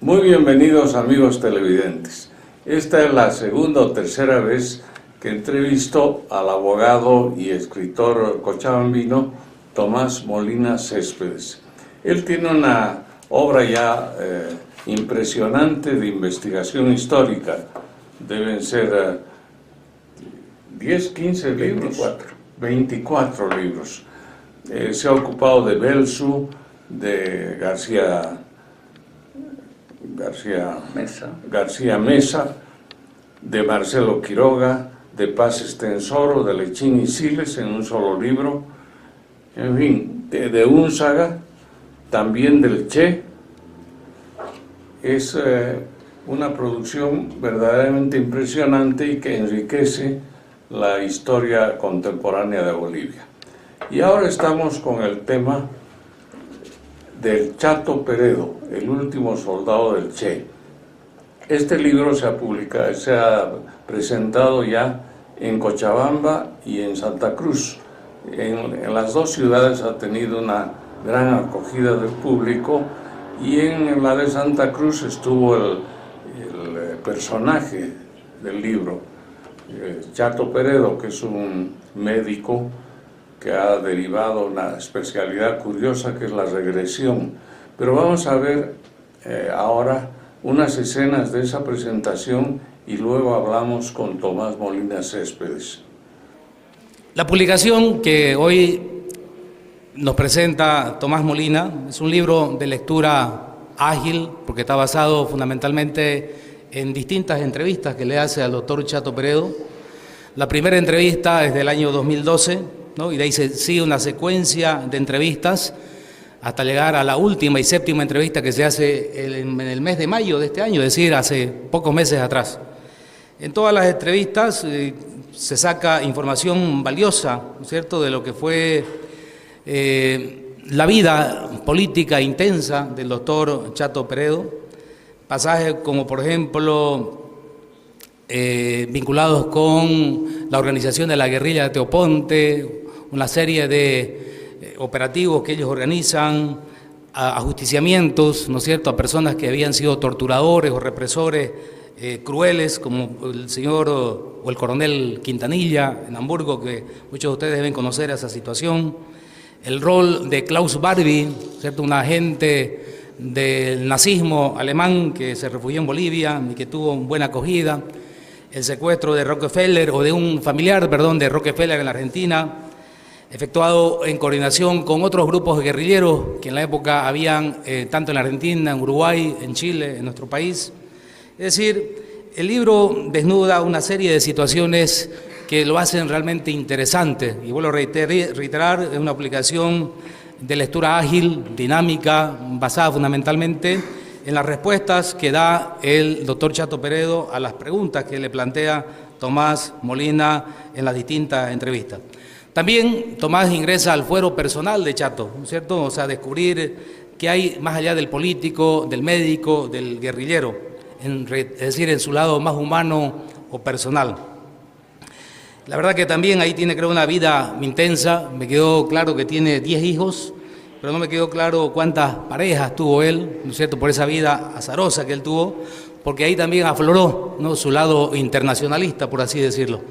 Muy bienvenidos amigos televidentes. Esta es la segunda o tercera vez que entrevisto al abogado y escritor cochabambino Tomás Molina Céspedes. Él tiene una obra ya impresionante de investigación histórica. Deben ser 10, 15 libros. 24 libros. Se ha ocupado de Belzu, de García Mesa, de Marcelo Quiroga, de Paz Estensoro, de Lechín y Siles en un solo libro, en fin, de Únzaga, también del Che. Es una producción verdaderamente impresionante y que enriquece la historia contemporánea de Bolivia. Y ahora estamos con el tema del Chato Peredo, el último soldado del Che. Este libro se ha presentado ya en Cochabamba y en Santa Cruz. En las dos ciudades ha tenido una gran acogida del público, y en la de Santa Cruz estuvo el personaje del libro, Chato Peredo, que es un médico que ha derivado una especialidad curiosa que es la regresión. Pero vamos a ver ahora unas escenas de esa presentación y luego hablamos con Tomás Molina Céspedes. La publicación que hoy nos presenta Tomás Molina es un libro de lectura ágil, porque está basado fundamentalmente en distintas entrevistas que le hace al doctor Chato Peredo. La primera entrevista es del año 2012, ¿no? Y de ahí se sigue una secuencia de entrevistas hasta llegar a la última y séptima entrevista que se hace en el mes de mayo de este año, es decir, hace pocos meses atrás. En todas las entrevistas se saca información valiosa, ¿no es cierto?, de lo que fue la vida política intensa del doctor Chato Peredo, pasajes como por ejemplo vinculados con la organización de la guerrilla de Teoponte, una serie de operativos que ellos organizan, ajusticiamientos, ¿no es cierto?, a personas que habían sido torturadores o represores crueles, como el señor o el coronel Quintanilla en Hamburgo, que muchos de ustedes deben conocer esa situación. El rol de Klaus Barbie, ¿cierto?, un agente del nazismo alemán que se refugió en Bolivia y que tuvo buena acogida. El secuestro de Rockefeller, o de un familiar, perdón, de Rockefeller en la Argentina, efectuado en coordinación con otros grupos guerrilleros que en la época habían, tanto en la Argentina, en Uruguay, en Chile, en nuestro país. Es decir, el libro desnuda una serie de situaciones que lo hacen realmente interesante, y vuelvo a reiterar, es una publicación de lectura ágil, dinámica, basada fundamentalmente en las respuestas que da el doctor Chato Peredo a las preguntas que le plantea Tomás Molina en las distintas entrevistas. También Tomás ingresa al fuero personal de Chato, ¿no es cierto?, o sea, descubrir qué hay más allá del político, del médico, del guerrillero, es decir, en su lado más humano o personal. La verdad que también ahí tiene, creo, una vida intensa. Me quedó claro que tiene 10 hijos, pero no me quedó claro cuántas parejas tuvo él, ¿no es cierto?, por esa vida azarosa que él tuvo, porque ahí también afloró, ¿no?, su lado internacionalista, por así decirlo.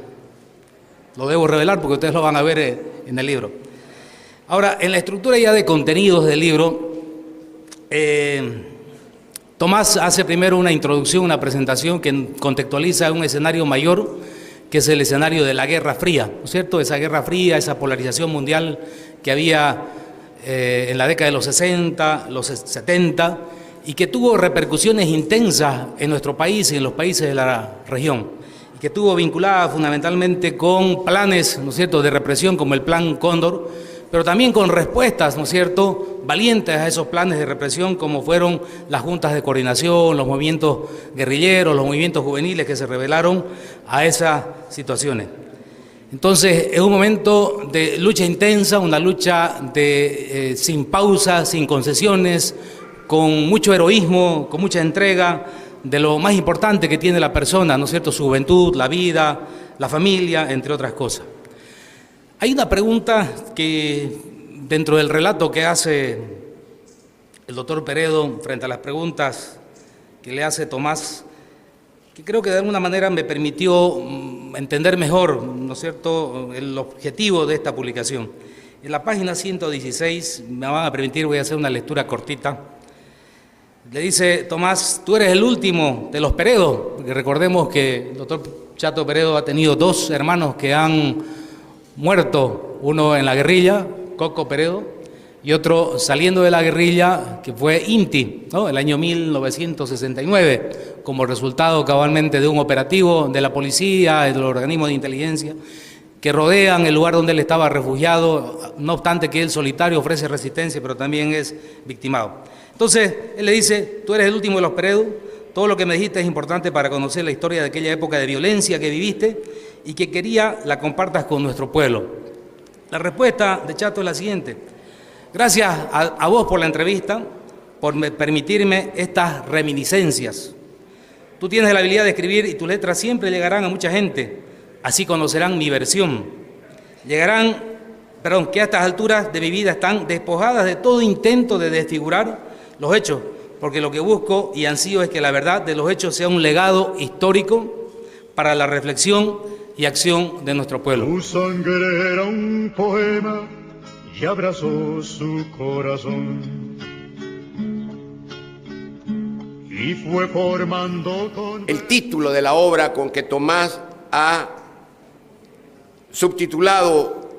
Lo debo revelar porque ustedes lo van a ver en el libro. Ahora, en la estructura ya de contenidos del libro, Tomás hace primero una introducción, una presentación que contextualiza un escenario mayor, que es el escenario de la Guerra Fría, ¿no es cierto?, esa Guerra Fría, esa polarización mundial que había en la década de los 60, los 70, y que tuvo repercusiones intensas en nuestro país y en los países de la región, y que estuvo vinculada fundamentalmente con planes, ¿no es cierto?, de represión como el Plan Cóndor, pero también con respuestas, ¿no es cierto?, valientes a esos planes de represión, como fueron las juntas de coordinación, los movimientos guerrilleros, los movimientos juveniles que se rebelaron a esas situaciones. Entonces, es un momento de lucha intensa, una lucha sin pausa, sin concesiones, con mucho heroísmo, con mucha entrega de lo más importante que tiene la persona, ¿no es cierto?, su juventud, la vida, la familia, entre otras cosas. Hay una pregunta que, dentro del relato que hace el doctor Peredo frente a las preguntas que le hace Tomás, que creo que de alguna manera me permitió entender mejor, ¿no es cierto?, el objetivo de esta publicación. En la página 116, me van a permitir, voy a hacer una lectura cortita. Le dice Tomás: tú eres el último de los Peredo, porque recordemos que el doctor Chato Peredo ha tenido 2 hermanos que han muerto, uno en la guerrilla, Coco Peredo, y otro saliendo de la guerrilla, que fue Inti, ¿no?, el año 1969, como resultado cabalmente de un operativo de la policía, de los organismos de inteligencia, que rodean el lugar donde él estaba refugiado, no obstante que él solitario ofrece resistencia, pero también es victimado. Entonces, él le dice: tú eres el último de los Peredo, todo lo que me dijiste es importante para conocer la historia de aquella época de violencia que viviste y que quería la compartas con nuestro pueblo. La respuesta de Chato es la siguiente: gracias a vos por la entrevista, por permitirme estas reminiscencias. Tú tienes la habilidad de escribir y tus letras siempre llegarán a mucha gente, así conocerán mi versión. Que a estas alturas de mi vida están despojadas de todo intento de desfigurar los hechos, porque lo que busco y ansío es que la verdad de los hechos sea un legado histórico para la reflexión y acción de nuestro pueblo. Tu sangre era un poema y abrazó su corazón y fue formando con... El título de la obra con que Tomás ha subtitulado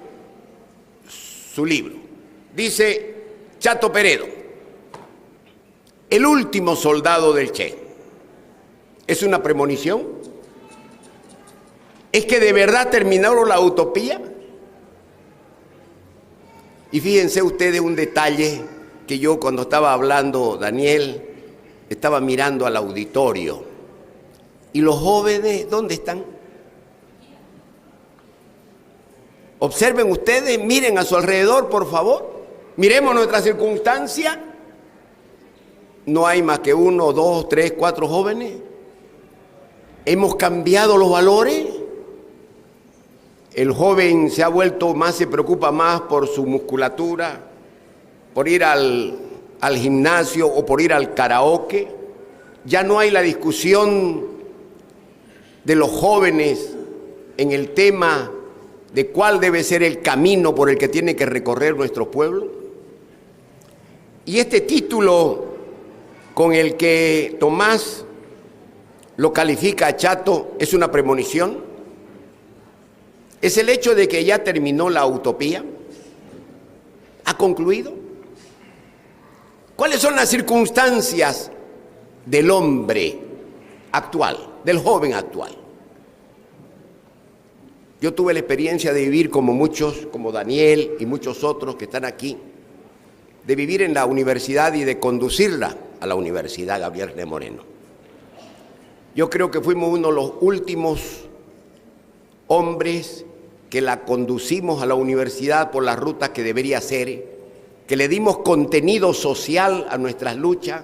su libro dice: Chato Peredo, el último soldado del Che. ¿Es una premonición? ¿Es que de verdad terminaron la utopía? Y fíjense ustedes un detalle que yo, cuando estaba hablando Daniel, estaba mirando al auditorio. ¿Y los jóvenes dónde están? Observen ustedes, miren a su alrededor, por favor. Miremos nuestra circunstancia. No hay más que 1, 2, 3, 4 jóvenes. ¿Hemos cambiado los valores? El joven se preocupa más por su musculatura, por ir al gimnasio o por ir al karaoke. Ya no hay la discusión de los jóvenes en el tema de cuál debe ser el camino por el que tiene que recorrer nuestro pueblo. Y este título con el que Tomás lo califica a Chato es una premonición. Es el hecho de que ya terminó la utopía. ¿Ha concluido? ¿Cuáles son las circunstancias del hombre actual, del joven actual? Yo tuve la experiencia de vivir como muchos, como Daniel y muchos otros que están aquí, de vivir en la universidad y de conducirla a la Universidad Gabriel René Moreno. Yo creo que fuimos uno de los últimos hombres que la conducimos a la universidad por la ruta que debería ser, que le dimos contenido social a nuestras luchas,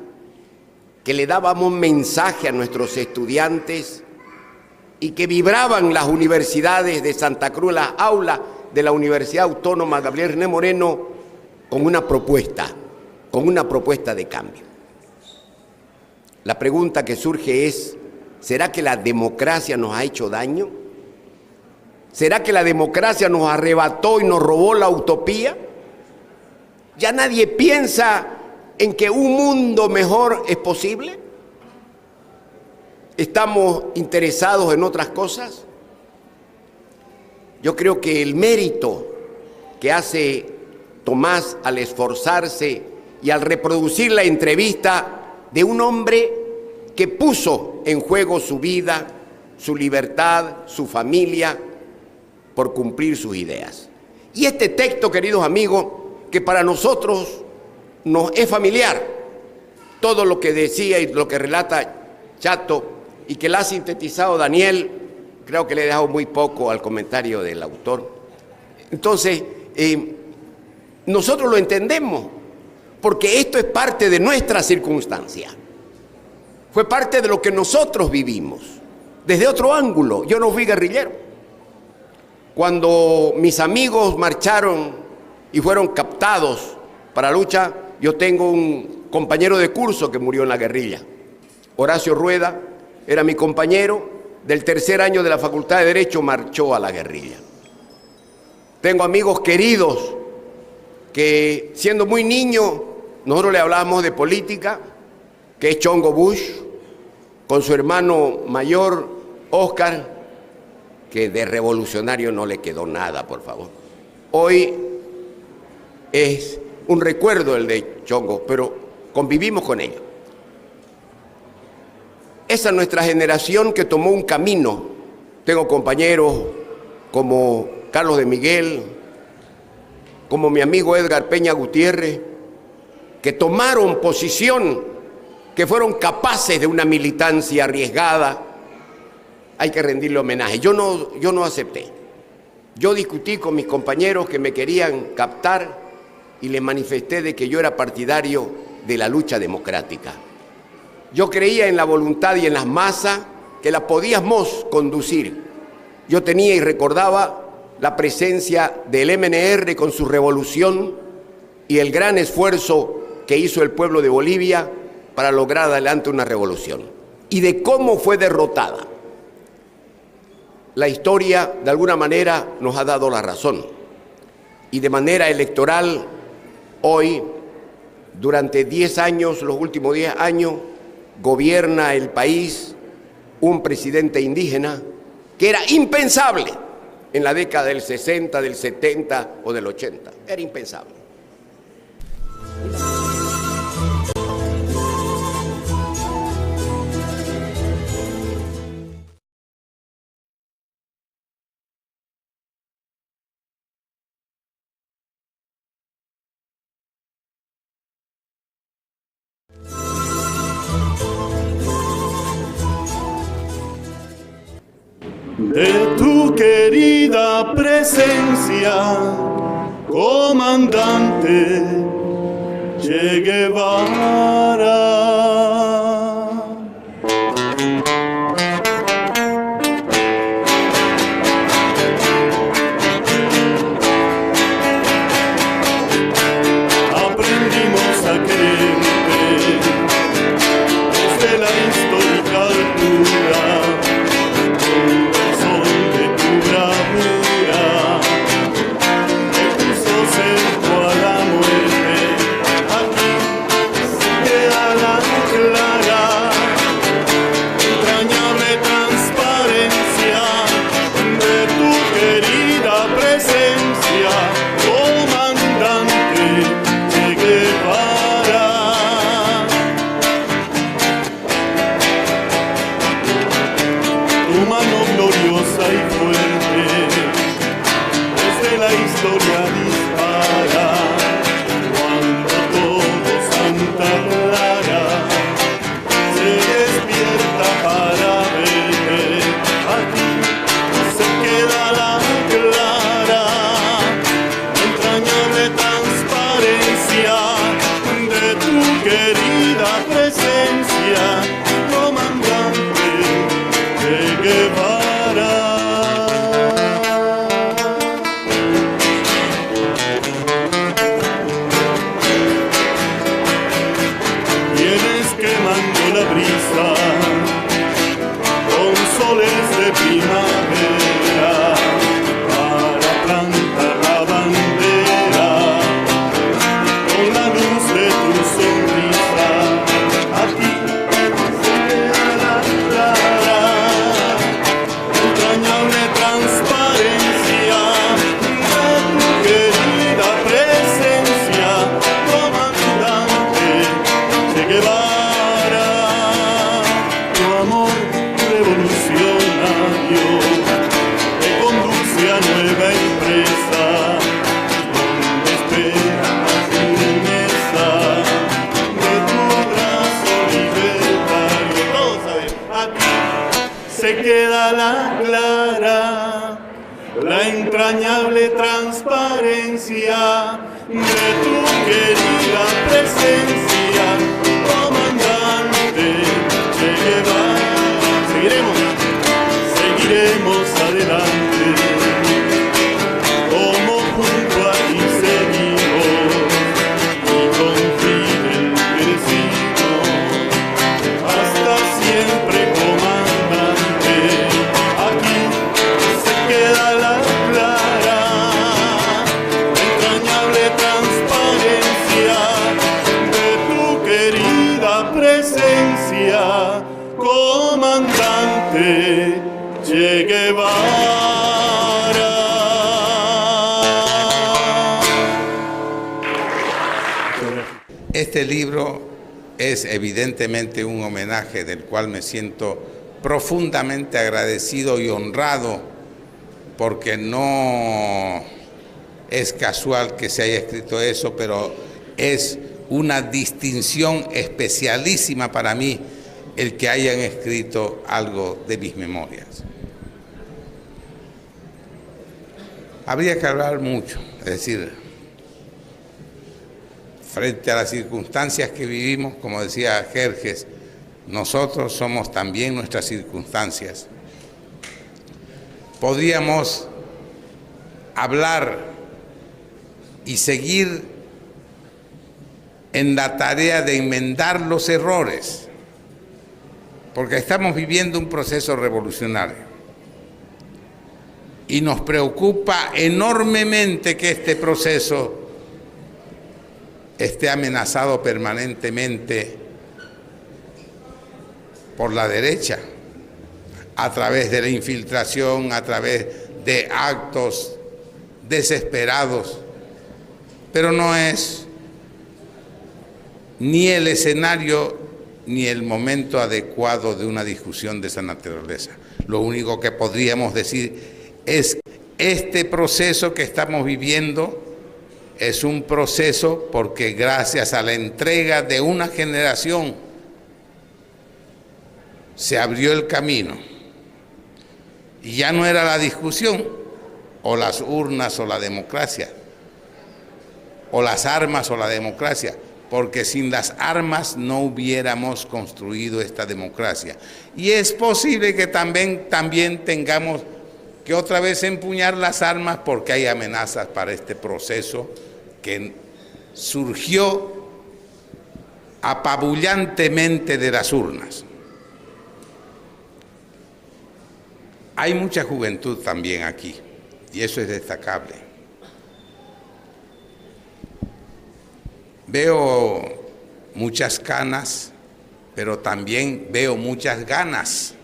que le dábamos mensaje a nuestros estudiantes y que vibraban las universidades de Santa Cruz, las aulas de la Universidad Autónoma Gabriel René Moreno con una propuesta de cambio. La pregunta que surge es: ¿será que la democracia nos ha hecho daño? ¿Será que la democracia nos arrebató y nos robó la utopía? ¿Ya nadie piensa en que un mundo mejor es posible? ¿Estamos interesados en otras cosas? Yo creo que el mérito que hace Tomás al esforzarse y al reproducir la entrevista de un hombre que puso en juego su vida, su libertad, su familia, por cumplir sus ideas. Y este texto, queridos amigos, que para nosotros nos es familiar, todo lo que decía y lo que relata Chato y que la ha sintetizado Daniel, creo que le he dejado muy poco al comentario del autor. Entonces, nosotros lo entendemos, porque esto es parte de nuestra circunstancia. Fue parte de lo que nosotros vivimos, desde otro ángulo. Yo no fui guerrillero. Cuando mis amigos marcharon y fueron captados para la lucha, yo tengo un compañero de curso que murió en la guerrilla. Horacio Rueda era mi compañero, del tercer año de la Facultad de Derecho marchó a la guerrilla. Tengo amigos queridos que siendo muy niño nosotros le hablábamos de política, que es Chongo Bush, con su hermano mayor, Oscar, que de revolucionario no le quedó nada, por favor. Hoy es un recuerdo el de Chongo, pero convivimos con ellos. Esa es nuestra generación que tomó un camino. Tengo compañeros como Carlos de Miguel, como mi amigo Edgar Peña Gutiérrez, que tomaron posición, que fueron capaces de una militancia arriesgada. Hay que rendirle homenaje. Yo no acepté. Yo discutí con mis compañeros que me querían captar y les manifesté de que yo era partidario de la lucha democrática. Yo creía en la voluntad y en las masas que la podíamos conducir. Yo tenía y recordaba la presencia del MNR con su revolución y el gran esfuerzo que hizo el pueblo de Bolivia para lograr adelante una revolución. Y de cómo fue derrotada. La historia, de alguna manera, nos ha dado la razón. Y de manera electoral, hoy, durante 10 años, los últimos 10 años, gobierna el país un presidente indígena que era impensable en la década del 60, del 70 o del 80. Era impensable. De tu querida presencia, comandante Che Guevara. Aprendimos a quererte desde la histórica altura. La entrañable transparencia de tu querida presencia, comandante Che Guevara. Seguiremos adelante, como junto a ti seguimos, y con Fidel crecimos, hasta comandante Che Guevara. Este libro es evidentemente un homenaje del cual me siento profundamente agradecido y honrado, porque no es casual que se haya escrito eso, pero es una distinción especialísima para mí el que hayan escrito algo de mis memorias. Habría que hablar mucho, es decir, frente a las circunstancias que vivimos, como decía Jerjes, nosotros somos también nuestras circunstancias. Podríamos hablar y seguir en la tarea de enmendar los errores, porque estamos viviendo un proceso revolucionario y nos preocupa enormemente que este proceso esté amenazado permanentemente por la derecha, a través de la infiltración, a través de actos desesperados, pero no es ni el escenario ni el momento adecuado de una discusión de esa naturaleza. Lo único que podríamos decir es este proceso que estamos viviendo es un proceso porque gracias a la entrega de una generación se abrió el camino. Y ya no era la discusión, o las urnas o la democracia, o las armas o la democracia, porque sin las armas no hubiéramos construido esta democracia. Y es posible que también tengamos que otra vez empuñar las armas porque hay amenazas para este proceso que surgió apabullantemente de las urnas. Hay mucha juventud también aquí, y eso es destacable. Veo muchas canas, pero también veo muchas ganas.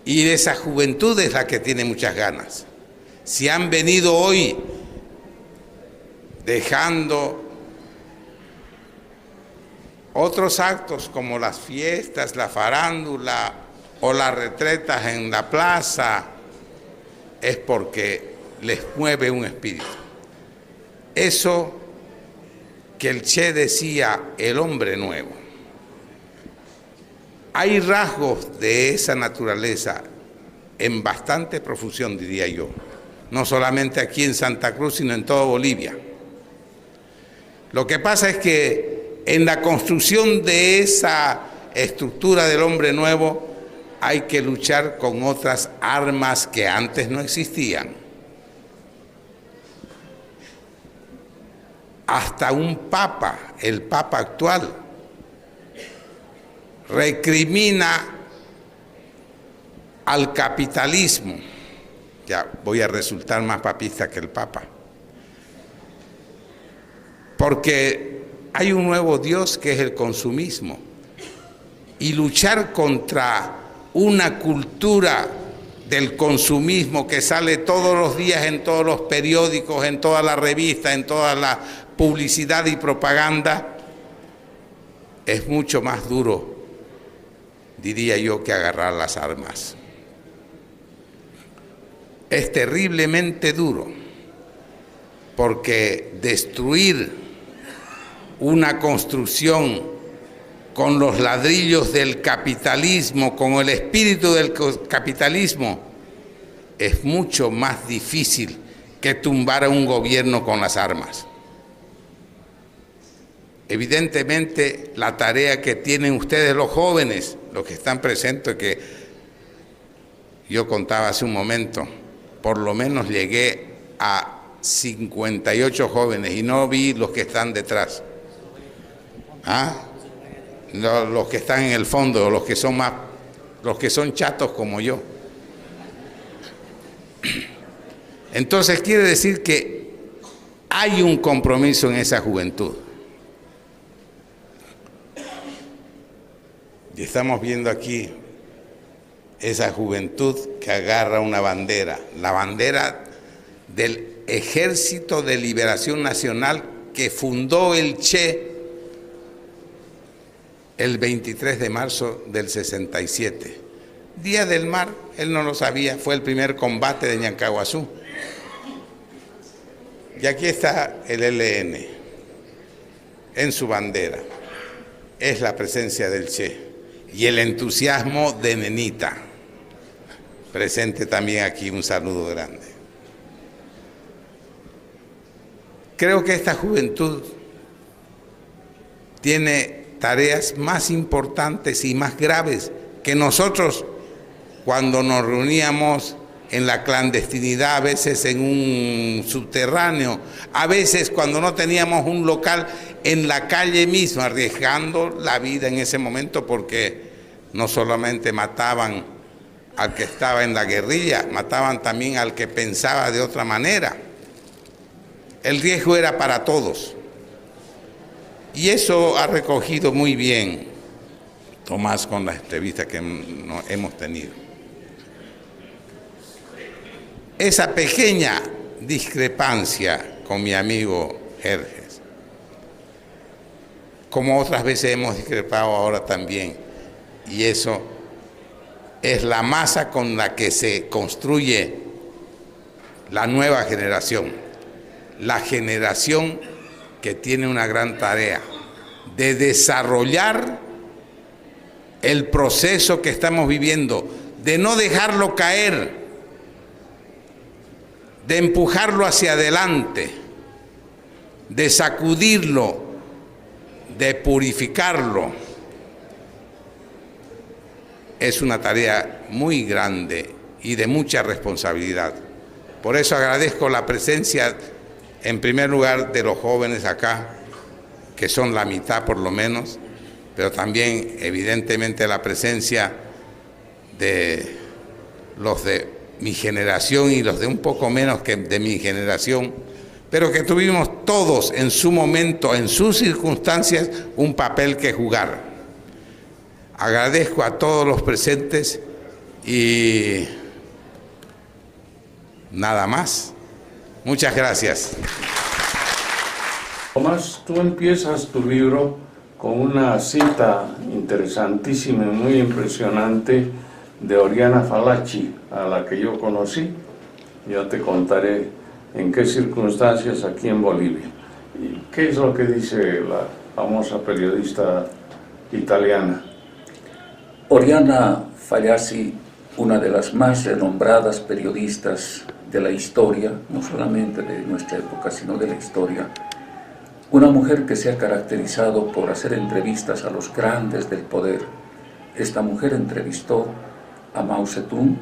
Y esa juventud es la que tiene muchas ganas. Si han venido hoy dejando otros actos como las fiestas, la farándula o las retretas en la plaza, es porque les mueve un espíritu. Eso que el Che decía, el hombre nuevo. Hay rasgos de esa naturaleza en bastante profusión, diría yo, no solamente aquí en Santa Cruz, sino en toda Bolivia. Lo que pasa es que en la construcción de esa estructura del hombre nuevo hay que luchar con otras armas que antes no existían. Hasta un papa, el papa actual, recrimina al capitalismo. Ya voy a resultar más papista que el papa. Porque hay un nuevo Dios que es el consumismo. Y luchar contra una cultura del consumismo que sale todos los días en todos los periódicos, en todas las revistas, en toda la publicidad y propaganda, es mucho más duro, diría yo, que agarrar las armas. Es terriblemente duro, porque destruir una construcción con los ladrillos del capitalismo, con el espíritu del capitalismo, es mucho más difícil que tumbar a un gobierno con las armas. Evidentemente, la tarea que tienen ustedes los jóvenes, los que están presentes, que yo contaba hace un momento, por lo menos llegué a 58 jóvenes y no vi los que están detrás. ¿Ah? Los que están en el fondo, los que son chatos como yo. Entonces quiere decir que hay un compromiso en esa juventud. Y estamos viendo aquí esa juventud que agarra una bandera, la bandera del Ejército de Liberación Nacional que fundó el Che el 23 de marzo del 67. Día del Mar, él no lo sabía, fue el primer combate de Ñancahuazú. Y aquí está el ELN en su bandera. Es la presencia del Che y el entusiasmo de Nenita. Presente también aquí, un saludo grande. Creo que esta juventud tiene tareas más importantes y más graves que nosotros cuando nos reuníamos en la clandestinidad, a veces en un subterráneo, a veces cuando no teníamos un local en la calle misma, arriesgando la vida en ese momento, porque no solamente mataban al que estaba en la guerrilla, mataban también al que pensaba de otra manera. El riesgo era para todos. Y eso ha recogido muy bien Tomás con las entrevistas que hemos tenido. Esa pequeña discrepancia con mi amigo Jerjes, como otras veces hemos discrepado ahora también, y eso es la masa con la que se construye la nueva generación, la generación que tiene una gran tarea de desarrollar el proceso que estamos viviendo, de no dejarlo caer, de empujarlo hacia adelante, de sacudirlo, de purificarlo. Es una tarea muy grande y de mucha responsabilidad. Por eso agradezco la presencia, en primer lugar, de los jóvenes acá, que son la mitad por lo menos, pero también evidentemente la presencia de los de mi generación y los de un poco menos que de mi generación, pero que tuvimos todos en su momento, en sus circunstancias, un papel que jugar. Agradezco a todos los presentes y nada más. Muchas gracias. Tomás, tú empiezas tu libro con una cita interesantísima y muy impresionante de Oriana Fallaci, a la que yo conocí. Ya te contaré en qué circunstancias aquí en Bolivia. ¿Y qué es lo que dice la famosa periodista italiana? Oriana Fallaci, una de las más renombradas periodistas de la historia, no solamente de nuestra época, sino de la historia, una mujer que se ha caracterizado por hacer entrevistas a los grandes del poder. Esta mujer entrevistó a Mao Zedong,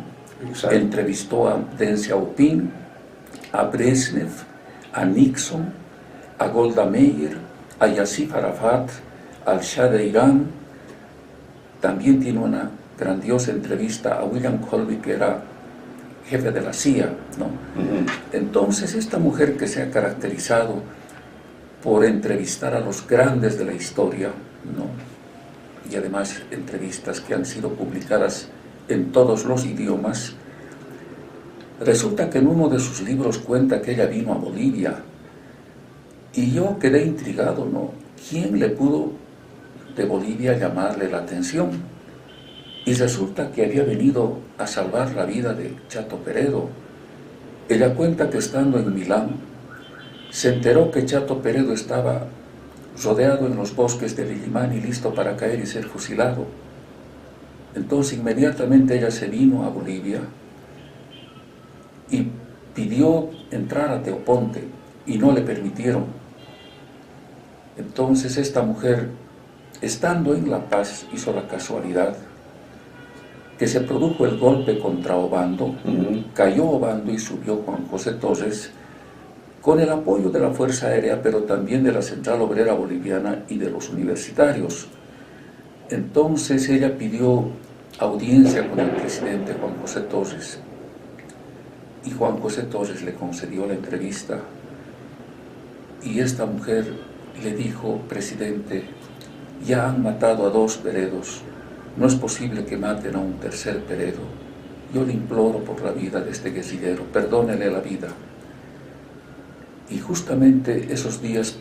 entrevistó a Deng Xiaoping, a Brezhnev, a Nixon, a Golda Meir, a Yassir Arafat, al Shah de Irán. También tiene una grandiosa entrevista a William Colby, que era jefe de la CIA, ¿no? Entonces, esta mujer que se ha caracterizado por entrevistar a los grandes de la historia, ¿no? Y además entrevistas que han sido publicadas en todos los idiomas, resulta que en uno de sus libros cuenta que ella vino a Bolivia, y yo quedé intrigado, ¿no? ¿Quién le pudo de Bolivia llamarle la atención? Y resulta que había venido a salvar la vida de Chato Peredo. Ella cuenta que estando en Milán, se enteró que Chato Peredo estaba rodeado en los bosques de Villimani, listo para caer y ser fusilado. Entonces inmediatamente ella se vino a Bolivia y pidió entrar a Teoponte y no le permitieron. Entonces esta mujer, estando en La Paz, hizo la casualidad que se produjo el golpe contra Obando, cayó Obando y subió Juan José Torres con el apoyo de la Fuerza Aérea, pero también de la Central Obrera Boliviana y de los universitarios. Entonces ella pidió audiencia con el presidente Juan José Torres, y Juan José Torres le concedió la entrevista, y esta mujer le dijo: presidente, ya han matado a 2 Peredos, no es posible que maten a un tercer Peredo. Yo le imploro por la vida de este guerrillero, perdónele la vida. Y justamente esos días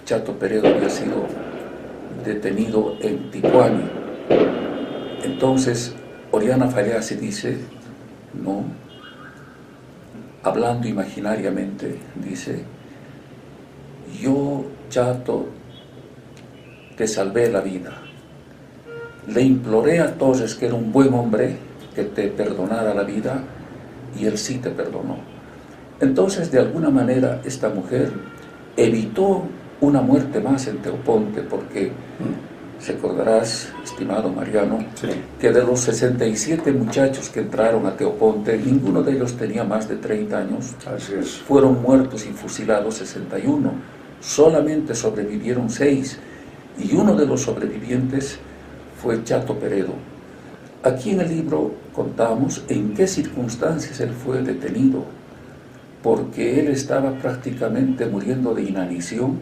Chato Peredo había sido detenido en Tipuani. Entonces Oriana Fallaci dice, no, hablando imaginariamente, dice, yo, Chato, te salvé la vida. Le imploré a Torres, que era un buen hombre, que te perdonara la vida, y él sí te perdonó. Entonces, de alguna manera, esta mujer evitó una muerte más en Teoponte, porque recordarás, estimado Mariano, Sí. que de los 67 muchachos que entraron a Teoponte, ninguno de ellos tenía más de 30 años. Así es. Fueron muertos y fusilados 61. Solamente sobrevivieron 6. Y uno de los sobrevivientes fue Chato Peredo. Aquí en el libro contamos en qué circunstancias él fue detenido, porque él estaba prácticamente muriendo de inanición,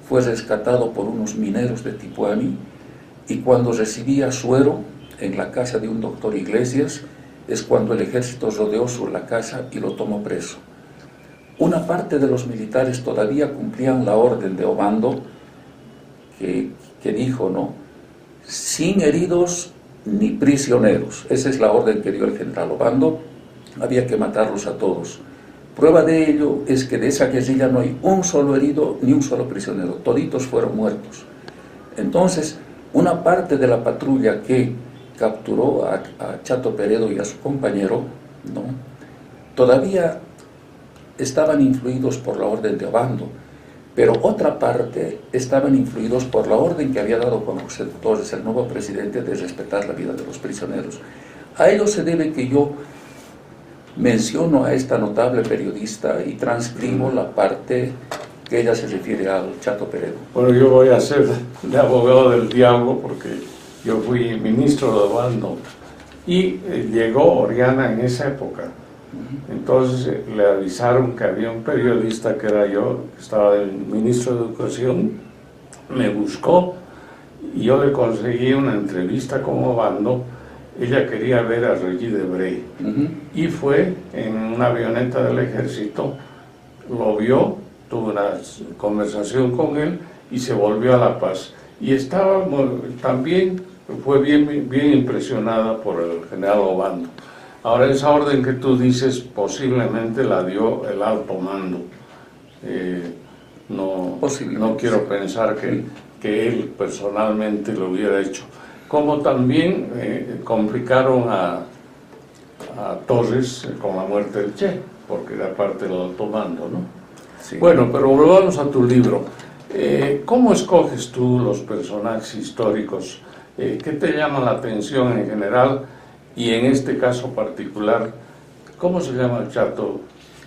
fue rescatado por unos mineros de Tipuani, y cuando recibía suero en la casa de un doctor Iglesias, es cuando el ejército rodeó la casa y lo tomó preso. Una parte de los militares todavía cumplían la orden de Obando, que dijo, ¿no?, sin heridos ni prisioneros. Esa es la orden que dio el general Obando, había que matarlos a todos. Prueba de ello es que de esa guerrilla no hay un solo herido ni un solo prisionero, toditos fueron muertos. Entonces, una parte de la patrulla que capturó a Chato Peredo y a su compañero, ¿no?, todavía estaban influidos por la orden de Obando, pero otra parte estaban influidos por la orden que había dado Juan José Torres, el nuevo presidente, de respetar la vida de los prisioneros. A ello se debe que yo menciono a esta notable periodista y transcribo la parte que ella se refiere al Chato Peredo. Bueno, yo voy a ser de abogado del diablo porque yo fui ministro de Obando y llegó Oriana en esa época. Entonces le avisaron que había un periodista que era yo, que estaba el ministro de Educación, me buscó y yo le conseguí una entrevista con Obando. Ella quería ver a Regis Debray y fue en una avioneta del ejército, lo vio, tuvo una conversación con él y se volvió a La Paz. Y estaba también, fue bien impresionada por el general Obando. Ahora, esa orden que tú dices posiblemente la dio el alto mando. No quiero pensar que él personalmente lo hubiera hecho. Como también complicaron a Torres con la muerte del Che, porque era parte del alto mando, ¿no? Sí. Bueno, pero volvamos a tu libro. ¿Cómo escoges tú los personajes históricos? ¿Qué te llama la atención en general? Y en este caso particular, ¿cómo se llama el Chato?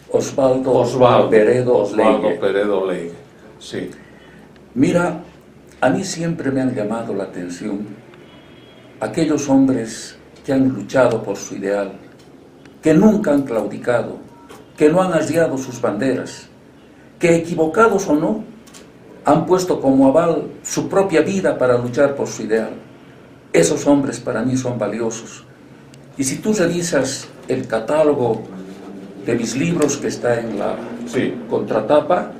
Osvaldo Peredo Leigue. Sí. Mira, a mí siempre me han llamado la atención aquellos hombres que han luchado por su ideal, que nunca han claudicado, que no han arriado sus banderas, que equivocados o no, han puesto como aval su propia vida para luchar por su ideal. Esos hombres para mí son valiosos. Y si tú revisas el catálogo de mis libros que está en la contratapa,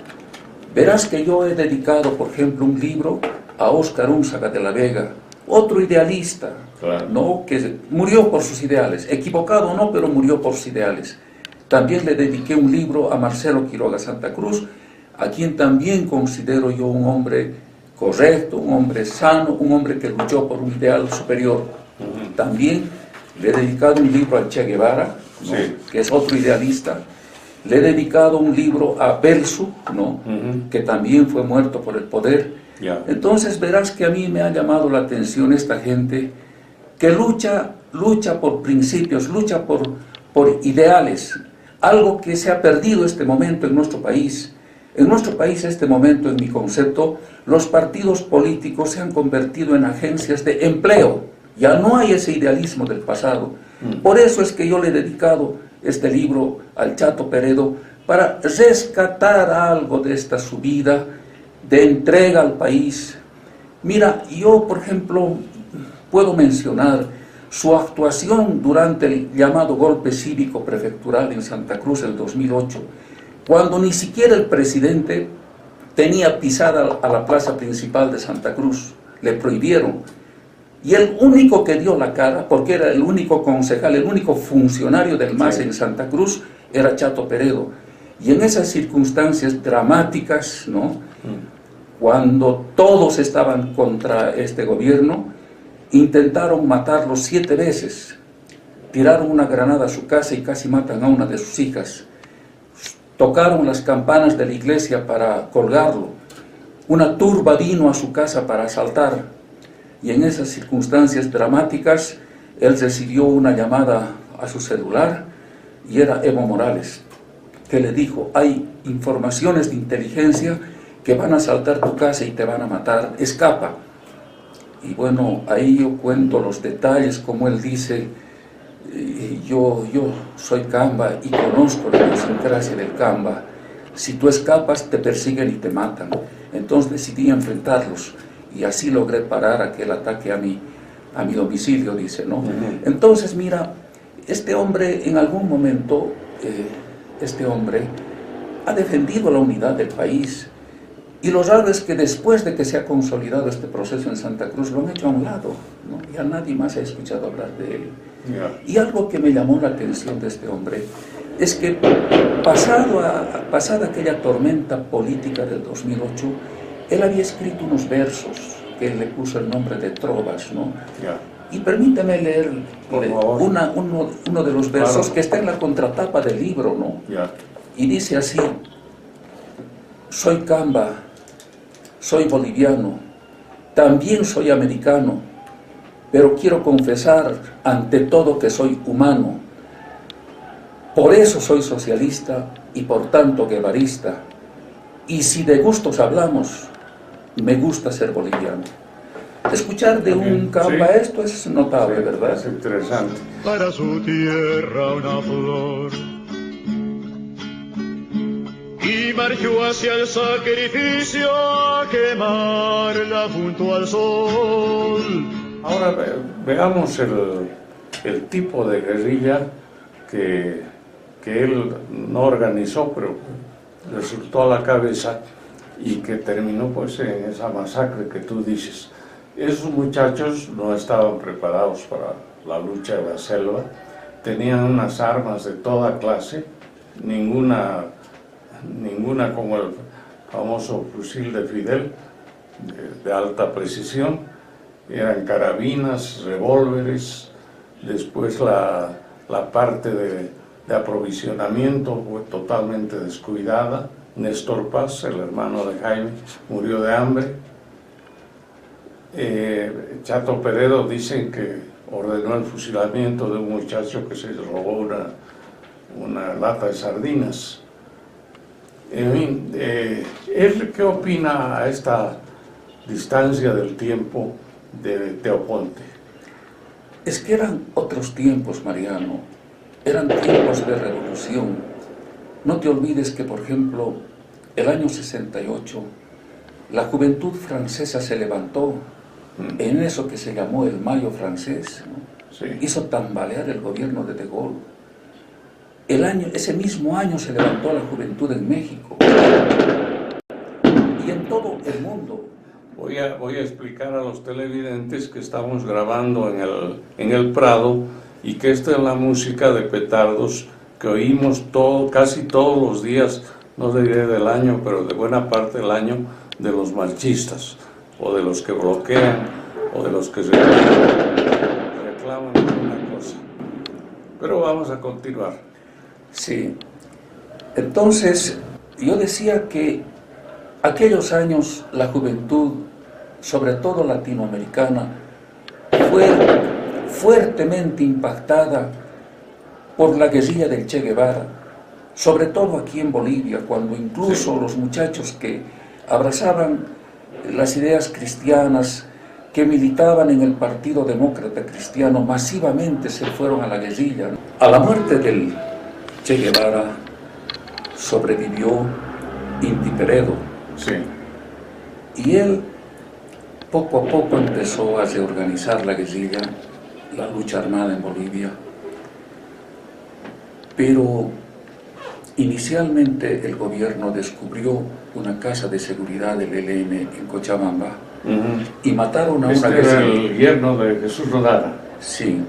verás que yo he dedicado, por ejemplo, un libro a Óscar Únzaga de la Vega, otro idealista, claro, ¿no?, que murió por sus ideales, equivocado o no, pero murió por sus ideales. También le dediqué un libro a Marcelo Quiroga Santa Cruz, a quien también considero yo un hombre correcto, un hombre sano, un hombre que luchó por un ideal superior. También le he dedicado un libro a Che Guevara, ¿no?, que es otro idealista. Le he dedicado un libro a Belsu, ¿no?, que también fue muerto por el poder. Entonces verás que a mí me ha llamado la atención esta gente que lucha por principios, lucha por ideales, algo que se ha perdido este momento en nuestro país. En nuestro país, este momento, en mi concepto, los partidos políticos se han convertido en agencias de empleo. Ya no hay ese idealismo del pasado. Por eso es que yo le he dedicado este libro al Chato Peredo, para rescatar algo de esta subida, de entrega al país. Mira, yo, por ejemplo, puedo mencionar su actuación durante el llamado golpe cívico prefectural en Santa Cruz del 2008, cuando ni siquiera el presidente tenía pisada a la plaza principal de Santa Cruz, le prohibieron. Y el único que dio la cara, porque era el único concejal, el único funcionario del MAS en Santa Cruz, era Chato Peredo. Y en esas circunstancias dramáticas, ¿no?, cuando todos estaban contra este gobierno, intentaron matarlo 7 veces. Tiraron una granada a su casa y casi matan a una de sus hijas. Tocaron las campanas de la iglesia para colgarlo. Una turba vino a su casa para asaltar. Y en esas circunstancias dramáticas, él recibió una llamada a su celular y era Evo Morales, que le dijo: hay informaciones de inteligencia que van a asaltar tu casa y te van a matar, escapa. Y bueno, ahí yo cuento los detalles, como él dice: yo soy Camba y conozco la idiosincrasia del Camba. Si tú escapas, te persiguen y te matan. Entonces decidí enfrentarlos y así logré parar aquel ataque a mi domicilio, dice, ¿no? Entonces, mira, este hombre en algún momento, este hombre ha defendido la unidad del país. Y lo raro es que después de que se ha consolidado este proceso en Santa Cruz, lo han hecho a un lado, ¿no? Ya nadie más ha escuchado hablar de él. Y algo que me llamó la atención de este hombre es que pasada aquella tormenta política del 2008, él había escrito unos versos que él le puso el nombre de trovas, ¿no? Y permítame leer uno de los versos que está en la contratapa del libro, ¿no? Y dice así: soy Camba, soy boliviano, también soy americano, pero quiero confesar ante todo que soy humano. Por eso soy socialista y por tanto guevarista. Y si de gustos hablamos, me gusta ser boliviano. Escuchar de un Camba esto es notable, ¿verdad? Es interesante. Para su tierra una flor, y marchó hacia el sacrificio a quemarla junto al sol. Ahora veamos el tipo de guerrilla que él no organizó, pero resultó a la cabeza y que terminó pues en esa masacre que tú dices. Esos muchachos no estaban preparados para la lucha de la selva, tenían unas armas de toda clase, ninguna como el famoso fusil de Fidel, de alta precisión. Eran carabinas, revólveres. Después la parte de aprovisionamiento fue totalmente descuidada. Néstor Paz, el hermano de Jaime, murió de hambre. Chato Peredo dicen que ordenó el fusilamiento de un muchacho que se robó una lata de sardinas. En fin, ¿él qué opina a esta distancia del tiempo de Teoponte? Es que eran otros tiempos, Mariano, eran tiempos de revolución. No te olvides que, por ejemplo, el año 68, la juventud francesa se levantó en eso que se llamó el Mayo francés, ¿no? Sí. Hizo tambalear el gobierno de Gaulle. Ese mismo año se levantó la juventud en México y en todo el mundo. Voy a explicar a los televidentes que estamos grabando en el Prado y que esta es la música de petardos que oímos casi todos los días, no diré del año, pero de buena parte del año, de los marchistas, o de los que bloquean, o de los que reclaman alguna cosa. Pero vamos a continuar. Sí. Entonces, yo decía que aquellos años la juventud, sobre todo latinoamericana, fue fuertemente impactada por la guerrilla del Che Guevara, sobre todo aquí en Bolivia, cuando incluso los muchachos que abrazaban las ideas cristianas, que militaban en el Partido Demócrata Cristiano, masivamente se fueron a la guerrilla. A la muerte del Che Guevara sobrevivió Inti Peredo. Sí. Y él poco a poco empezó a reorganizar la guerrilla, la lucha armada en Bolivia, pero inicialmente el gobierno descubrió una casa de seguridad del ELN en Cochabamba y mataron a una era el yerno de Jesús Rodara. Sí,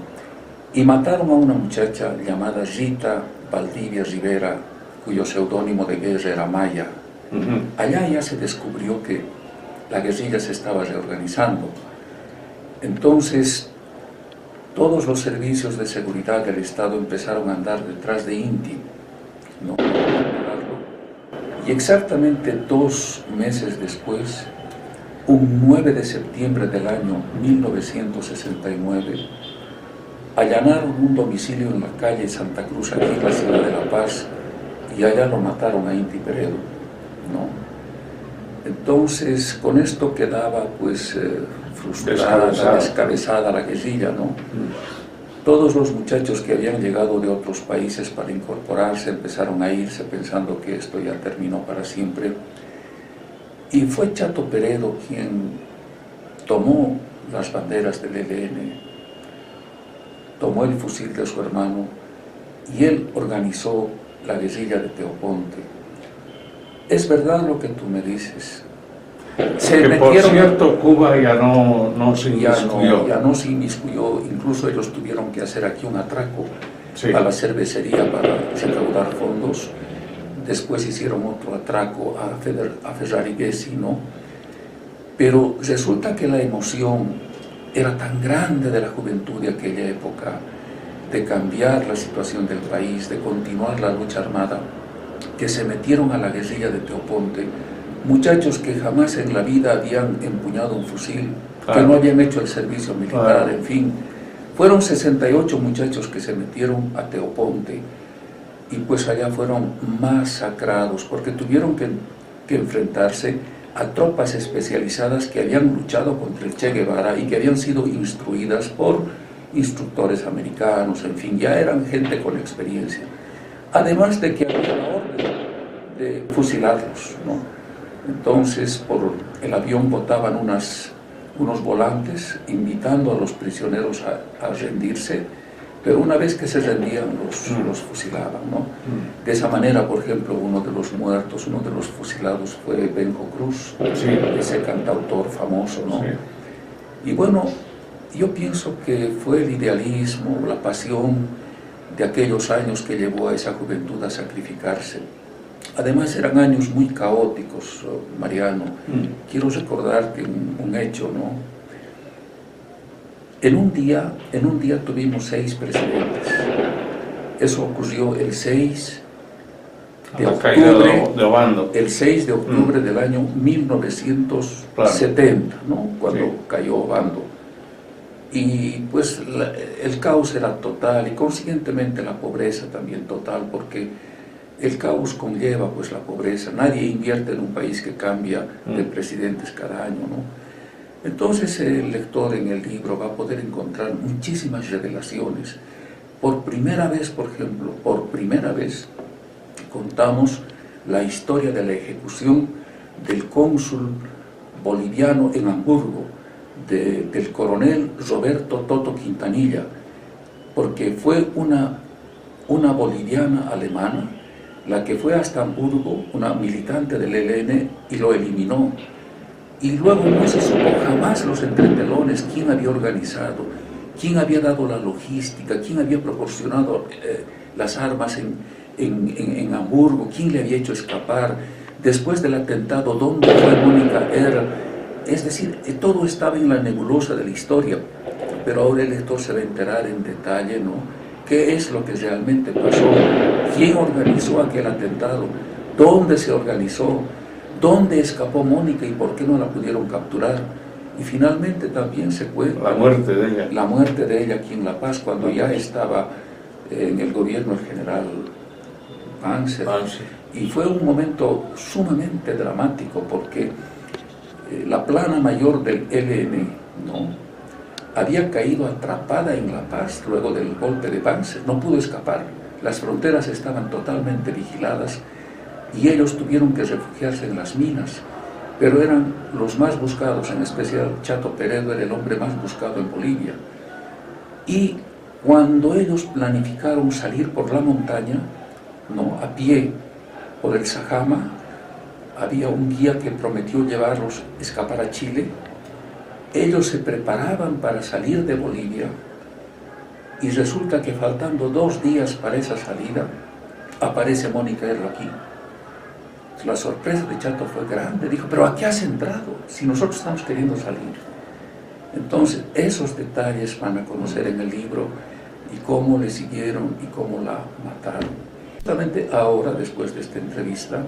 y mataron a una muchacha llamada Rita Valdivia Rivera, cuyo seudónimo de guerra era Maya. Allá ya se descubrió que la guerrilla se estaba reorganizando. Entonces, todos los servicios de seguridad del Estado empezaron a andar detrás de Inti, ¿no? Y exactamente 2 meses después, un 9 de septiembre del año 1969, allanaron un domicilio en la calle Santa Cruz, aquí en la ciudad de La Paz, y allá lo mataron a Inti Peredo, ¿no? Entonces, con esto quedaba pues frustrada, descabezada la guerrilla, ¿no? Todos los muchachos que habían llegado de otros países para incorporarse empezaron a irse pensando que esto ya terminó para siempre. Y fue Chato Peredo quien tomó las banderas del ELN, tomó el fusil de su hermano y él organizó la guerrilla de Teoponte. Es verdad lo que tú me dices. Por cierto, Cuba ya no se inmiscuyó. Ya no se inmiscuyó, incluso ellos tuvieron que hacer aquí un atraco a la cervecería para recaudar fondos. Después hicieron otro atraco a Ferrari Gessi, ¿no? Pero resulta que la emoción era tan grande de la juventud de aquella época, de cambiar la situación del país, de continuar la lucha armada, que se metieron a la guerrilla de Teoponte, muchachos que jamás en la vida habían empuñado un fusil, que no habían hecho el servicio militar, en fin. Fueron 68 muchachos que se metieron a Teoponte y pues allá fueron masacrados porque tuvieron que enfrentarse a tropas especializadas que habían luchado contra el Che Guevara y que habían sido instruidas por instructores americanos, en fin, ya eran gente con experiencia. Además de que había la orden de fusilarlos, ¿no? Entonces, por el avión botaban unos volantes invitando a los prisioneros a rendirse, pero una vez que se rendían los fusilaban, ¿no? De esa manera, por ejemplo, uno de los muertos, uno de los fusilados fue Benjo Cruz, ese cantautor famoso, ¿no? Y bueno, yo pienso que fue el idealismo, la pasión de aquellos años que llevó a esa juventud a sacrificarse. Además eran años muy caóticos, Mariano. Quiero recordarte un hecho, ¿no? En un día tuvimos 6 presidentes. Eso ocurrió el 6 de octubre, el 6 de octubre del año 1970, ¿no? Cuando cayó Obando. Y pues el caos era total y consiguientemente la pobreza también total, porque el caos conlleva pues la pobreza. Nadie invierte en un país que cambia de presidentes cada año, ¿no? Entonces el lector en el libro va a poder encontrar muchísimas revelaciones. Por primera vez, por ejemplo, contamos la historia de la ejecución del cónsul boliviano en Hamburgo, del coronel Roberto Toto Quintanilla, porque fue una boliviana alemana la que fue hasta Hamburgo, una militante del ELN, y lo eliminó. Y luego no se supo jamás los entretelones, quién había organizado, quién había dado la logística, quién había proporcionado las armas en Hamburgo, quién le había hecho escapar. Después del atentado, ¿dónde fue Mónica Herr? Es decir, todo estaba en la nebulosa de la historia, pero ahora el lector se va a enterar en detalle, ¿no? ¿Qué es lo que realmente pasó? ¿Quién organizó aquel atentado? ¿Dónde se organizó? ¿Dónde escapó Mónica y por qué no la pudieron capturar? Y finalmente también se cuenta la muerte de ella. La muerte de ella aquí en La Paz, cuando ya estaba en el gobierno el general Banzer. Y fue un momento sumamente dramático porque la plana mayor del ELN, ¿no?, había caído atrapada en La Paz luego del golpe de Banzer, no pudo escapar. Las fronteras estaban totalmente vigiladas y ellos tuvieron que refugiarse en las minas. pero eran los más buscados, en especial Chato Peredo era el hombre más buscado en Bolivia. Y cuando ellos planificaron salir por la montaña, ¿no?, a pie por el Sajama, había un guía que prometió llevarlos a escapar a Chile. Ellos se preparaban para salir de Bolivia y resulta que faltando 2 días para esa salida, aparece Mónica Erro-aquí. La sorpresa de Chato fue grande, dijo, pero ¿a qué has entrado si nosotros estamos queriendo salir? Entonces, esos detalles van a conocer en el libro y cómo le siguieron y cómo la mataron. Justamente ahora, después de esta entrevista,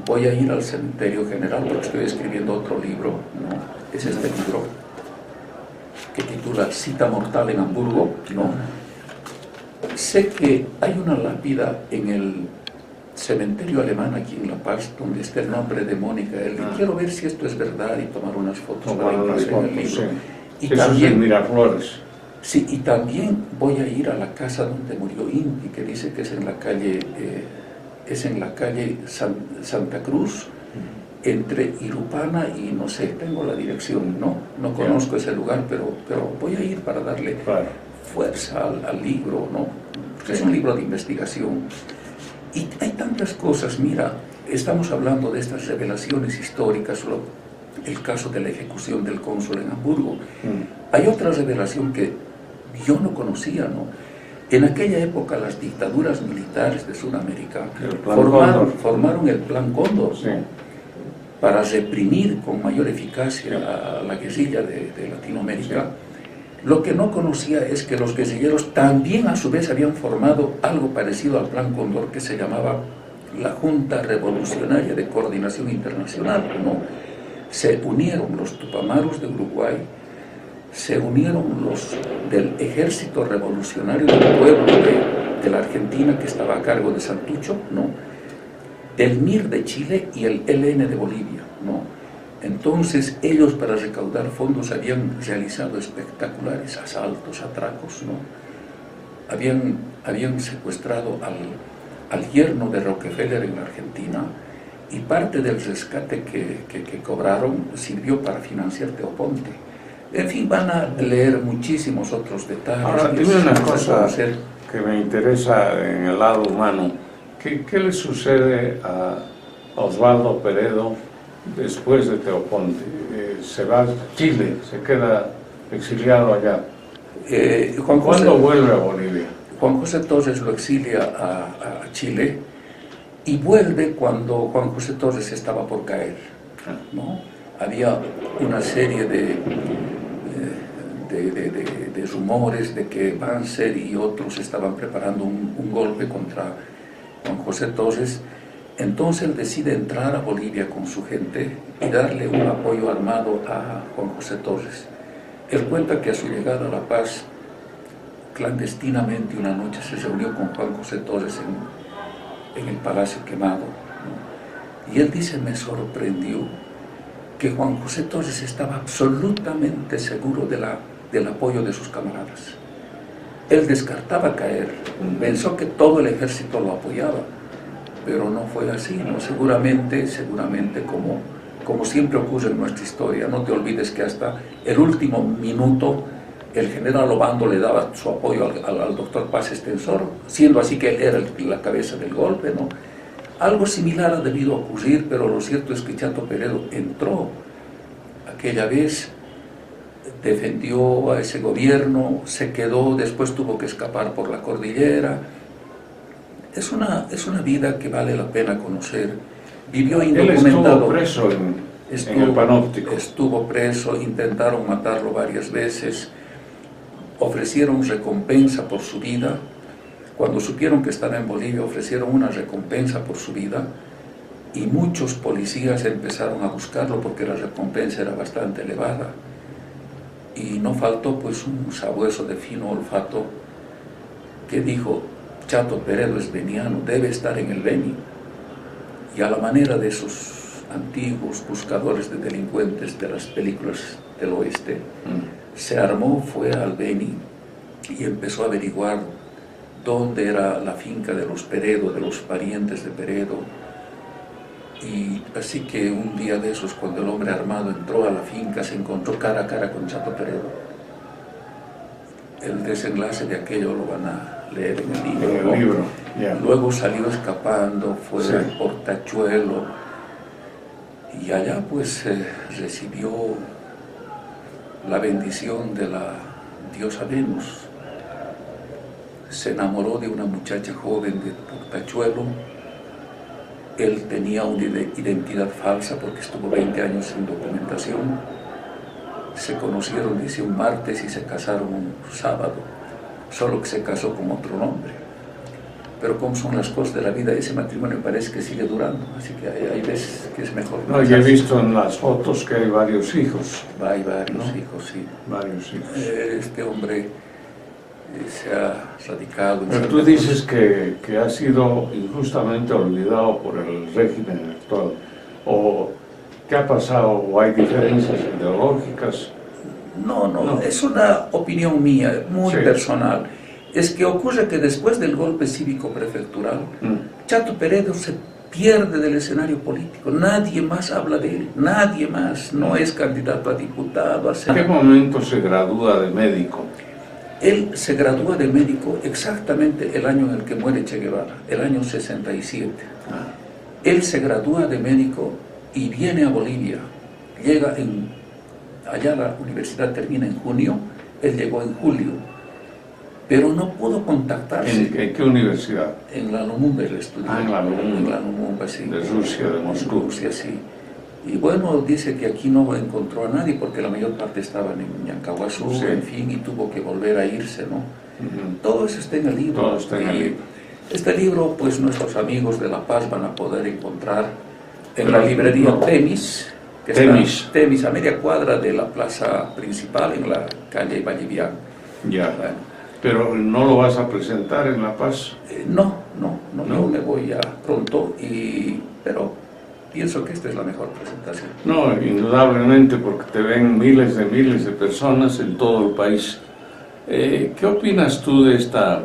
voy a ir al cementerio general porque estoy escribiendo otro libro, ¿no? Es este libro que titula Cita mortal en Hamburgo, ¿no? Sé que hay una lápida en el cementerio alemán aquí en La Paz donde está el nombre de Mónica Erro. Quiero ver si esto es verdad y tomar unas fotos para incluir en el libro. Sí. Y Eso también, es en Miraflores. sí, y también voy a ir a la casa donde murió Inti, que dice que es en la calle, Santa Cruz, entre Irupana y no sé, tengo la dirección, no conozco ese lugar, pero voy a ir para darle fuerza al libro, ¿no? Porque es un libro de investigación. Y hay tantas cosas, mira, estamos hablando de estas revelaciones históricas, el caso de la ejecución del cónsul en Hamburgo. Hay otra revelación que yo do conocía, ¿no? En aquella época las dictaduras militares de Sudamérica formaron el Plan Cóndor, sí, ¿no?, para reprimir con mayor eficacia a la guerrilla de Latinoamérica. Sí. Lo que no conocía es que los guerrilleros también a su vez habían formado algo parecido al Plan Cóndor que se llamaba la Junta Revolucionaria de Coordinación Internacional, ¿no? Se unieron los Tupamaros de Uruguay, se unieron los del Ejército Revolucionario del Pueblo de la Argentina, que estaba a cargo de Santucho, ¿no?, del MIR de Chile y el ELN de Bolivia, ¿no? Entonces ellos, para recaudar fondos, habían realizado espectaculares asaltos, atracos, ¿no? Habían secuestrado al yerno de Rockefeller en la Argentina, y parte del rescate que cobraron sirvió para financiar Teoponte. En fin, van a leer muchísimos otros detalles. Ahora, dime una cosa que me interesa en el lado humano. ¿Qué le sucede a Osvaldo Peredo después de Teoponte? Se va a Chile, se queda exiliado allá. ¿Cuándo vuelve a Bolivia? Juan José Torres lo exilia a Chile y vuelve cuando Juan José Torres estaba por caer, ¿no? Había una serie de rumores de que Banzer y otros estaban preparando un golpe contra Juan José Torres. Entonces él decide entrar a Bolivia con su gente y darle un apoyo armado a Juan José Torres. Él cuenta que a su llegada a La Paz, clandestinamente una noche se reunió con Juan José Torres en el Palacio Quemado, ¿no? Y él dice, me sorprendió que Juan José Torres estaba absolutamente seguro del apoyo de sus camaradas. Él descartaba caer, pensó que todo el ejército lo apoyaba, pero no fue así, ¿no? Seguramente como siempre ocurre en nuestra historia, no te olvides que hasta el último minuto el general Obando le daba su apoyo al doctor Paz Estensor, siendo así que él era la cabeza del golpe, ¿no? Algo similar ha debido ocurrir, pero lo cierto es que Chato Peredo entró aquella vez, defendió a ese gobierno, se quedó, después tuvo que escapar por la cordillera. Es una vida que vale la pena conocer. Vivió indocumentado. Él estuvo preso en el Panóptico. Estuvo preso, intentaron matarlo varias veces, ofrecieron recompensa por su vida. Cuando supieron que estaba en Bolivia, ofrecieron una recompensa por su vida y muchos policías empezaron a buscarlo porque la recompensa era bastante elevada. Y no faltó pues un sabueso de fino olfato que dijo, Chato Peredo es beniano, debe estar en el Beni. Y a la manera de esos antiguos buscadores de delincuentes de las películas del oeste, se armó, fue al Beni y empezó a averiguar dónde era la finca de los Peredo, de los parientes de Peredo. Y así que un día de esos, cuando el hombre armado entró a la finca, se encontró cara a cara con Chato Peredo. El desenlace de aquello lo van a leer en el libro. En el libro, ya. Luego salió escapando, fue Sí. por Tachuelo, y allá pues recibió la bendición de la diosa Venus. Se enamoró de una muchacha joven de Portachuelo. Él tenía una identidad falsa porque estuvo 20 años sin documentación. Se conocieron, dice, un martes y se casaron un sábado, solo que se casó con otro nombre. Pero como son las cosas de la vida, ese matrimonio parece que sigue durando, así que hay veces que es mejor. No, yo he visto en las fotos que hay varios hijos. Hay varios ¿no? hijos, sí. Varios hijos. Este hombre se ha radicado. Pero tú dices que ha sido injustamente olvidado por el régimen actual. ¿O qué ha pasado? ¿O hay diferencias ideológicas? No, es una opinión mía, muy Sí. personal. Es que ocurre que después del golpe cívico prefectural, Chato Peredo se pierde del escenario político. Nadie más habla de él, nadie más. No es candidato a diputado, a ¿En qué senador. momento se gradúa de médico? Él se gradúa de médico exactamente el año en el que muere Che Guevara, el año 67. Él se gradúa de médico y viene a Bolivia. Llega allá la universidad termina en junio, él llegó en julio, pero no pudo contactarse. ¿En qué universidad? En la Lumumba él estudió. En la Lumumba. En la Lumumba, sí. De Rusia, de Moscú. Rusia, sí. Y bueno, dice que aquí no encontró a nadie porque la mayor parte estaban en Ñancahuazú, Sí. en fin, y tuvo que volver a irse, ¿no? Todo eso está en el libro. Todo está en el Y libro. este libro, pues nuestros amigos de La Paz van a poder encontrar en Pero la librería no. Temis, que Temis. está Temis, a media cuadra de la plaza principal en la calle Vallivian. Ya. Bueno, Pero no lo vas a presentar en La Paz. no, ¿No? yo me voy ya pronto, pero pienso que esta es la mejor presentación. No, indudablemente, porque te ven miles de personas en todo el país. ¿Qué opinas tú de esta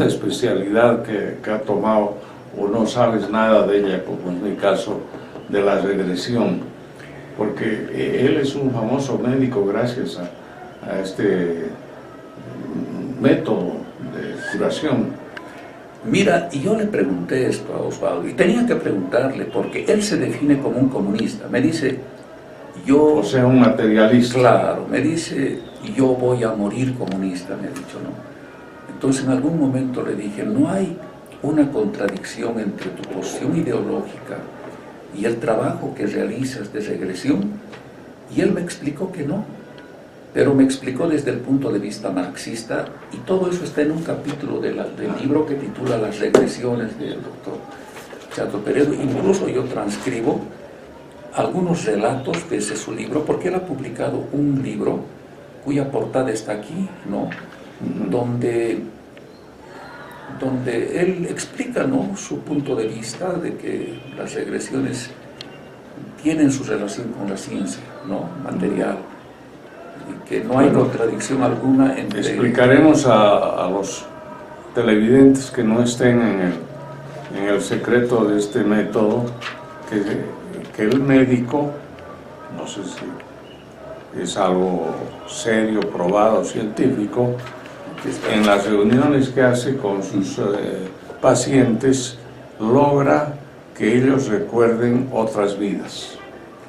especialidad que ha tomado, o no sabes nada de ella, como es mi caso, de la regresión? Porque él es un famoso médico gracias a este método de curación. Mira, y yo le pregunté esto a Osvaldo, y tenía que preguntarle, porque él se define como un comunista. Me dice, O sea, un materialista. claro, me dice, yo voy a morir comunista, me ha dicho, ¿no? Entonces en algún momento le dije, no hay una contradicción entre tu posición ideológica y el trabajo que realizas de regresión. Y él me explicó que no, pero me explicó desde el punto de vista marxista, y todo eso está en un capítulo del libro que titula Las regresiones del doctor Chato Peredo. Incluso yo transcribo algunos relatos de ese su libro, porque él ha publicado un libro cuya portada está aquí, ¿no? Donde él explica, ¿no?, su punto de vista de que las regresiones tienen su relación con la ciencia, ¿no?, material, y que no hay contradicción alguna entre... Explicaremos a los televidentes que no estén en el secreto de este método, que el médico, no sé si es algo serio, probado, científico, en las reuniones que hace con sus pacientes, logra que ellos recuerden otras vidas.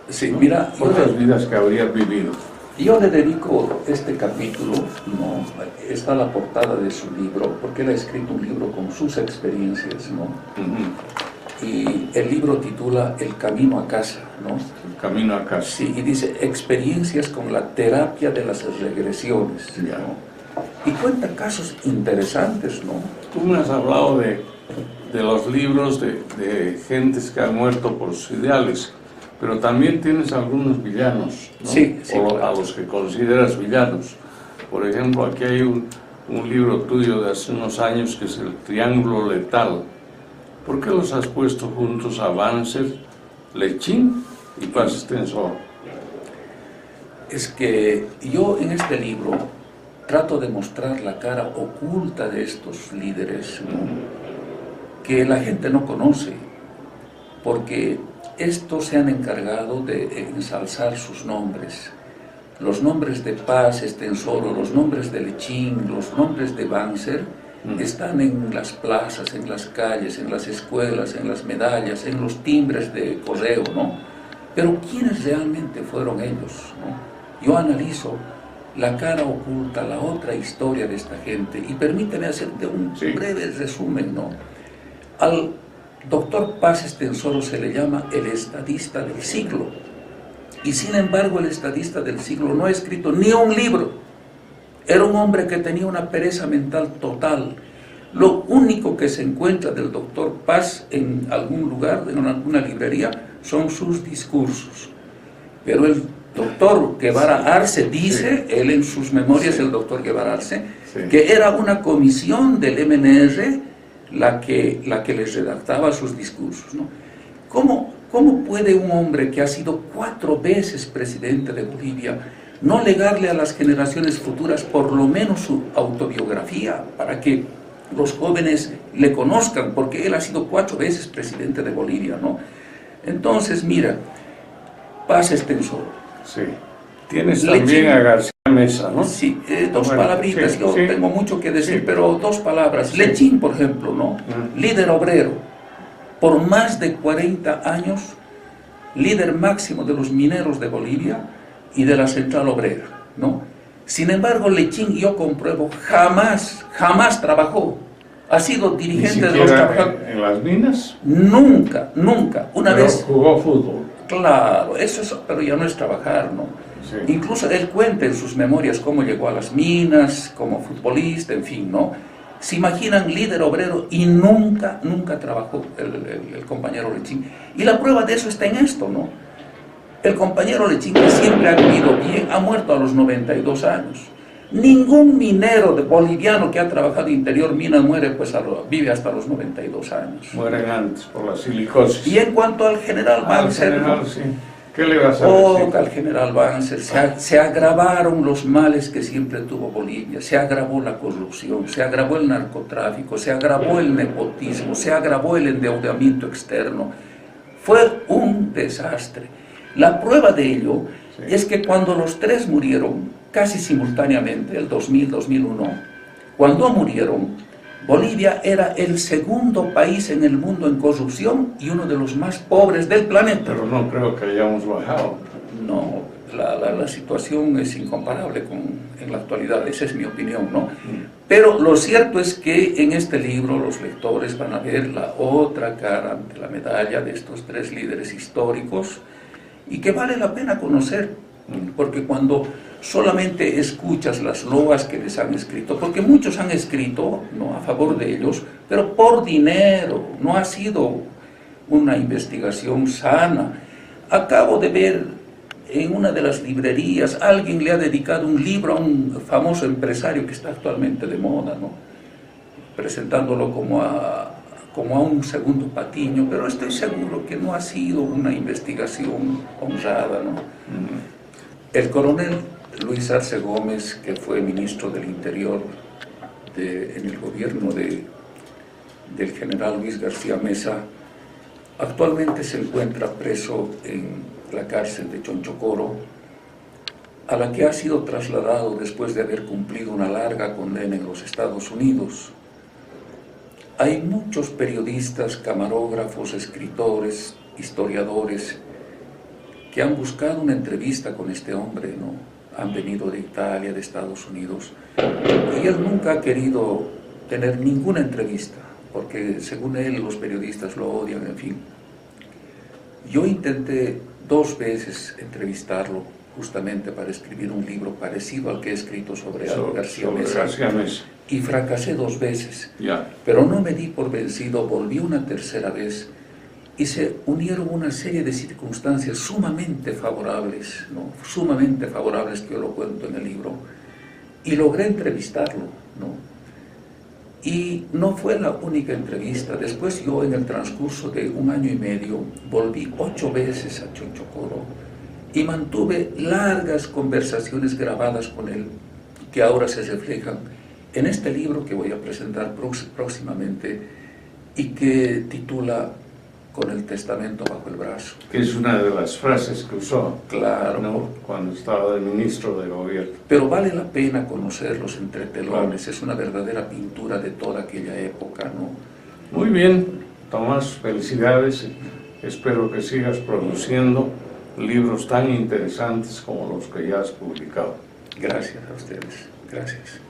Sí, ¿no? mira, Otras vidas que habrían vivido. yo le dedico este capítulo, ¿no?, está la portada de su libro, porque él ha escrito un libro con sus experiencias, ¿no? Y el libro titula El camino a casa, ¿no? El camino a casa. Sí, y dice experiencias con la terapia de las regresiones, Ya. ¿no? Y cuenta casos interesantes, ¿no? Tú me has hablado de los libros de gentes que han muerto por sus ideales, pero también tienes algunos villanos, ¿no? Sí, o claro. a los que consideras villanos. Por ejemplo, aquí hay un libro tuyo de hace unos años que es El Triángulo Letal. ¿Por qué los has puesto juntos a Banzer, Lechín y Paz Extensor? Es que yo en este libro trato de mostrar la cara oculta de estos líderes, ¿no?, que la gente no conoce. porque estos se han encargado de ensalzar sus nombres. Los nombres de Paz Estenssoro, los nombres de Lechín, los nombres de Banzer están en las plazas, en las calles, en las escuelas, en las medallas, en los timbres de correo, ¿no? Pero ¿quiénes realmente fueron ellos, ¿no? Yo analizo la cara oculta, la otra historia de esta gente, y permíteme hacerte un breve resumen, ¿no? Al doctor Paz Estenssoro se le llama el estadista del siglo, y sin embargo el estadista del siglo no ha escrito ni un libro. Era un hombre que tenía una pereza mental total. Lo único que se encuentra del doctor Paz en algún lugar, en alguna librería, son sus discursos. Pero el doctor Guevara Arce dice, él en sus memorias, el doctor Guevara Arce, que era una comisión del MNR la que les redactaba sus discursos, ¿no? ¿Cómo puede un hombre que ha sido 4 veces presidente de Bolivia no legarle a las generaciones futuras por lo menos su autobiografía para que los jóvenes le conozcan? Porque él ha sido 4 veces presidente de Bolivia, ¿no? Entonces, mira, Paz Estenssoro. Sí. Tienes también a García Mesa, ¿no? Sí, 2 palabritas, yo tengo mucho que decir, pero 2 palabras. Lechín, por ejemplo, ¿no? Líder obrero, por más de 40 años, líder máximo de los mineros de Bolivia y de la central obrera, ¿no? Sin embargo, Lechín, yo compruebo, jamás trabajó. Ha sido dirigente de los trabajadores. ¿En las minas? Nunca. Una vez jugó fútbol. Claro, pero ya no es trabajar, ¿no? Sí. Incluso él cuenta en sus memorias cómo llegó a las minas, como futbolista, en fin, ¿no? Se imaginan, líder obrero, y nunca trabajó el compañero Lechín. Y la prueba de eso está en esto, ¿no? El compañero Lechín, que siempre ha vivido bien, ha muerto a los 92 años. Ningún minero boliviano que ha trabajado interior minas muere, pues vive hasta los 92 años. Mueren antes por la silicosis. Y en cuanto al general Banzer, ¿no? Sí. ¿Qué le vas a decir? Al general Banzer, se agravaron los males que siempre tuvo Bolivia, se agravó la corrupción, se agravó el narcotráfico, se agravó el nepotismo, se agravó el endeudamiento externo. Fue un desastre. La prueba de ello es que cuando los 3 murieron, casi simultáneamente, el 2000-2001, cuando murieron, Bolivia era el segundo país en el mundo en corrupción y uno de los más pobres del planeta. Pero no creo que hayamos bajado. No, la situación es incomparable en la actualidad, esa es mi opinión, ¿no? Pero lo cierto es que en este libro los lectores van a ver la otra cara de la medalla de estos 3 líderes históricos y que vale la pena conocer, porque cuando solamente escuchas las loas que les han escrito, porque muchos han escrito, ¿no?, a favor de ellos, pero por dinero, no ha sido una investigación sana. Acabo de ver en una de las librerías, alguien le ha dedicado un libro a un famoso empresario que está actualmente de moda, ¿no?, presentándolo como a un segundo Patiño, pero estoy seguro que no ha sido una investigación honrada, ¿no? El coronel Luis Arce Gómez, que fue ministro del Interior en el gobierno del general Luis García Mesa, actualmente se encuentra preso en la cárcel de Chonchocoro, a la que ha sido trasladado después de haber cumplido una larga condena en los Estados Unidos. Hay muchos periodistas, camarógrafos, escritores, historiadores que han buscado una entrevista con este hombre, ¿no? Han venido de Italia, de Estados Unidos, y él nunca ha querido tener ninguna entrevista, porque según él los periodistas lo odian, en fin. Yo intenté 2 veces entrevistarlo, justamente para escribir un libro parecido al que he escrito sobre García Mesa, y fracasé 2 veces, pero no me di por vencido, volví una tercera vez, y se unieron una serie de circunstancias sumamente favorables, ¿no?, sumamente favorables, que yo lo cuento en el libro, y logré entrevistarlo, ¿no? Y no fue la única entrevista. Después yo, en el transcurso de 1 año y medio, volví 8 veces a Chonchocoro y mantuve largas conversaciones grabadas con él, que ahora se reflejan en este libro que voy a presentar próximamente y que titula con el testamento bajo el brazo. Que es una de las frases que usó, Claro. ¿no?, cuando estaba de ministro de gobierno. Pero vale la pena conocer los entretelones, es una verdadera pintura de toda aquella época, ¿no? Muy bien, Tomás, felicidades. Espero que sigas produciendo libros tan interesantes como los que ya has publicado. Gracias a ustedes, gracias.